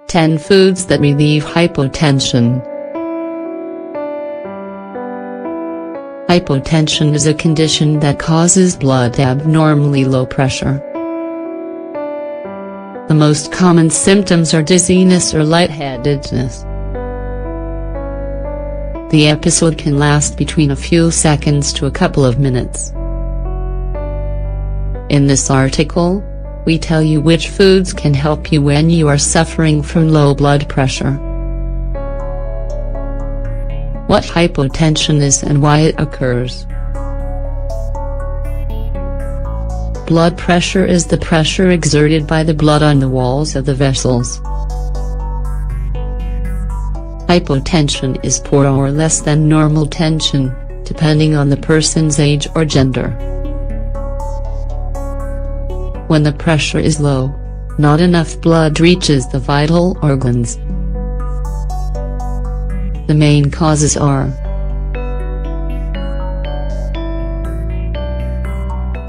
10 foods that relieve hypotension. Hypotension is a condition that causes blood abnormally low pressure. The most common symptoms are dizziness or lightheadedness. The episode can last between a few seconds to a couple of minutes. In this article, we tell you which foods can help you when you are suffering from low blood pressure, what hypotension is and why it occurs. Blood pressure is the pressure exerted by the blood on the walls of the vessels. Hypotension is poor or less than normal tension, depending on the person's age or gender. When the pressure is low, not enough blood reaches the vital organs. The main causes are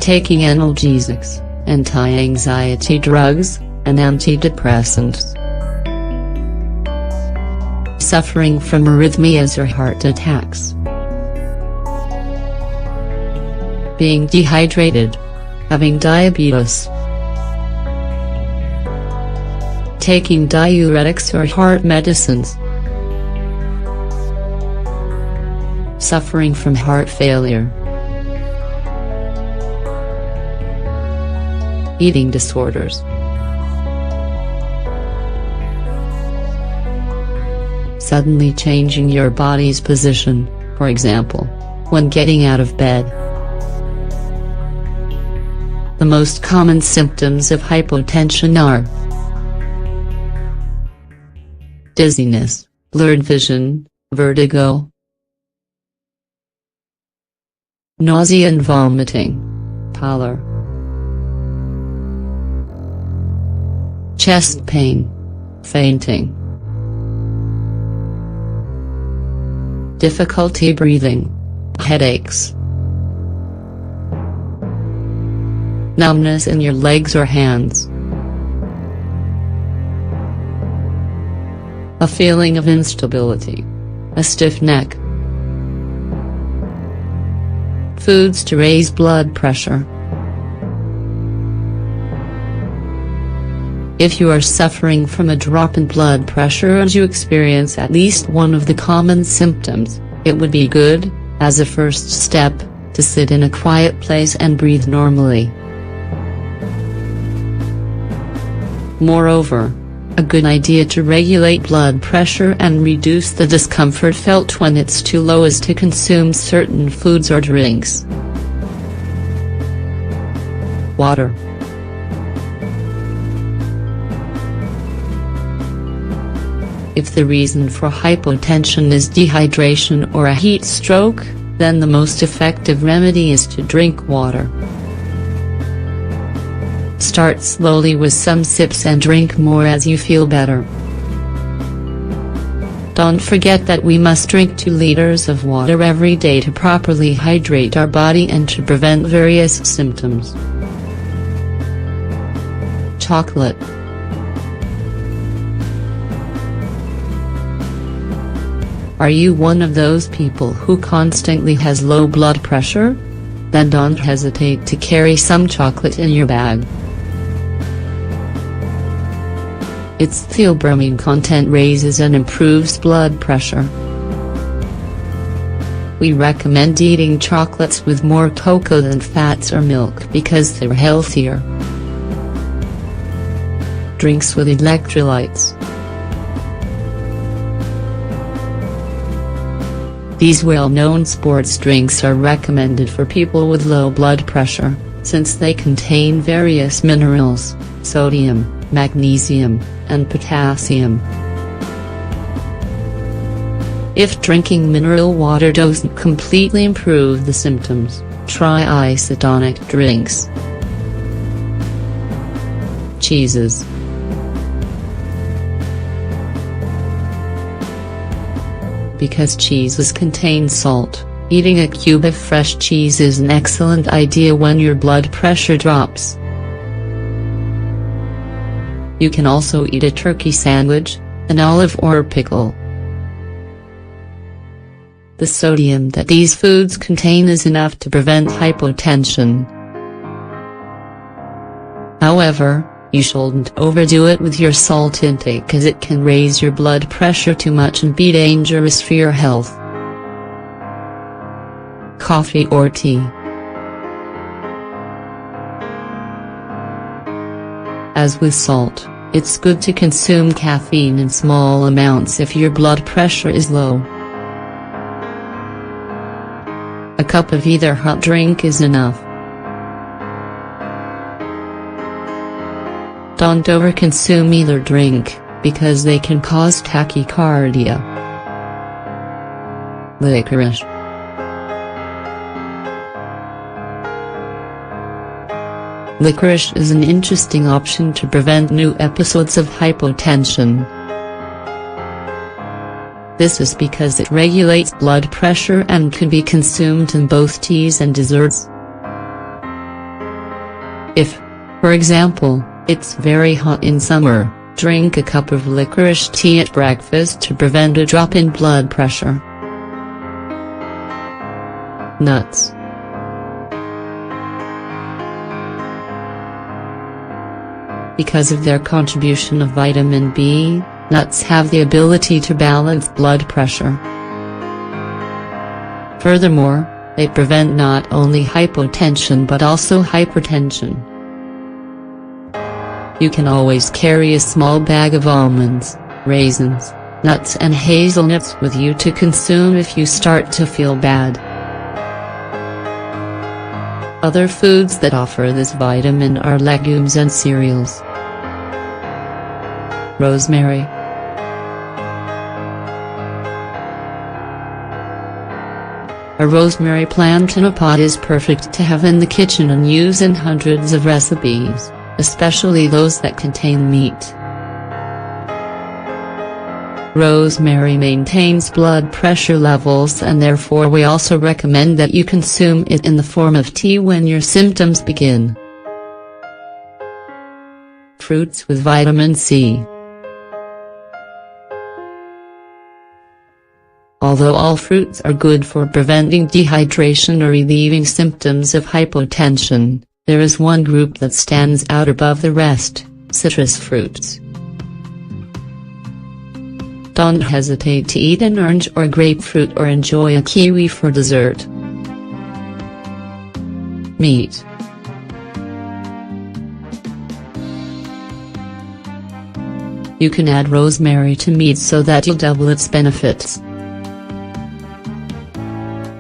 taking analgesics, anti-anxiety drugs, and antidepressants, suffering from arrhythmias or heart attacks, being dehydrated, having diabetes, taking diuretics or heart medicines, suffering from heart failure, eating disorders, suddenly changing your body's position, for example, when getting out of bed. The most common symptoms of hypotension are dizziness, blurred vision, vertigo, nausea and vomiting, pallor, chest pain, fainting, difficulty breathing, headaches, numbness in your legs or hands, a feeling of instability, a stiff neck. Foods to raise blood pressure. If you are suffering from a drop in blood pressure and you experience at least one of the common symptoms, it would be good, as a first step, to sit in a quiet place and breathe normally. Moreover, a good idea to regulate blood pressure and reduce the discomfort felt when it's too low is to consume certain foods or drinks. Water. If the reason for hypotension is dehydration or a heat stroke, then the most effective remedy is to drink water. Start slowly with some sips and drink more as you feel better. Don't forget that we must drink 2 liters of water every day to properly hydrate our body and to prevent various symptoms. Chocolate. Are you one of those people who constantly has low blood pressure? Then don't hesitate to carry some chocolate in your bag. Its theobromine content raises and improves blood pressure. We recommend eating chocolates with more cocoa than fats or milk because they're healthier. Drinks with electrolytes. These well-known sports drinks are recommended for people with low blood pressure, since they contain various minerals, sodium, magnesium, and potassium. If drinking mineral water doesn't completely improve the symptoms, try isotonic drinks. Cheeses. Because cheeses contain salt, eating a cube of fresh cheese is an excellent idea when your blood pressure drops. You can also eat a turkey sandwich, an olive or a pickle. The sodium that these foods contain is enough to prevent hypotension. However, you shouldn't overdo it with your salt intake, as it can raise your blood pressure too much and be dangerous for your health. Coffee or tea. As with salt, it's good to consume caffeine in small amounts if your blood pressure is low. A cup of either hot drink is enough. Don't overconsume either drink, because they can cause tachycardia. Licorice. Licorice is an interesting option to prevent new episodes of hypotension. This is because it regulates blood pressure and can be consumed in both teas and desserts. If, for example, it's very hot in summer, drink a cup of licorice tea at breakfast to prevent a drop in blood pressure. Nuts. Because of their contribution of vitamin B, nuts have the ability to balance blood pressure. Furthermore, they prevent not only hypotension but also hypertension. You can always carry a small bag of almonds, raisins, nuts and hazelnuts with you to consume if you start to feel bad. Other foods that offer this vitamin are legumes and cereals. Rosemary. A rosemary plant in a pot is perfect to have in the kitchen and use in hundreds of recipes, especially those that contain meat. Rosemary maintains blood pressure levels, and therefore we also recommend that you consume it in the form of tea when your symptoms begin. Fruits with vitamin C. Although all fruits are good for preventing dehydration or relieving symptoms of hypotension, there is one group that stands out above the rest: citrus fruits. Don't hesitate to eat an orange or grapefruit or enjoy a kiwi for dessert. Meat. You can add rosemary to meat so that you'll double its benefits.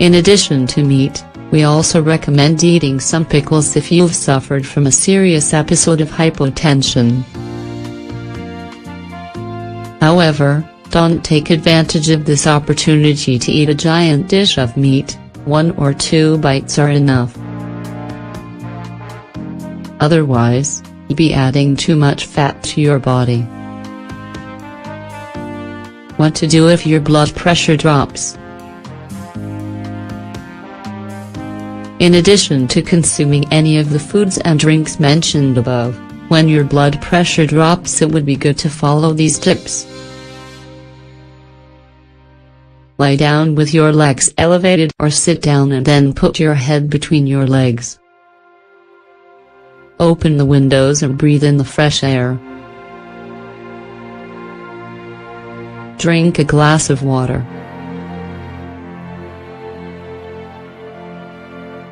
In addition to meat, we also recommend eating some pickles if you've suffered from a serious episode of hypotension. However, don't take advantage of this opportunity to eat a giant dish of meat. 1 or 2 bites are enough. Otherwise, you'll be adding too much fat to your body. What to do if your blood pressure drops? In addition to consuming any of the foods and drinks mentioned above, when your blood pressure drops, it would be good to follow these tips. Lie down with your legs elevated or sit down and then put your head between your legs. Open the windows and breathe in the fresh air. Drink a glass of water.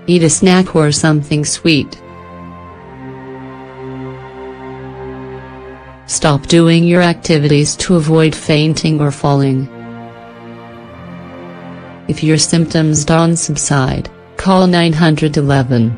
Eat a snack or something sweet. Stop doing your activities to avoid fainting or falling. If your symptoms don't subside, call 911.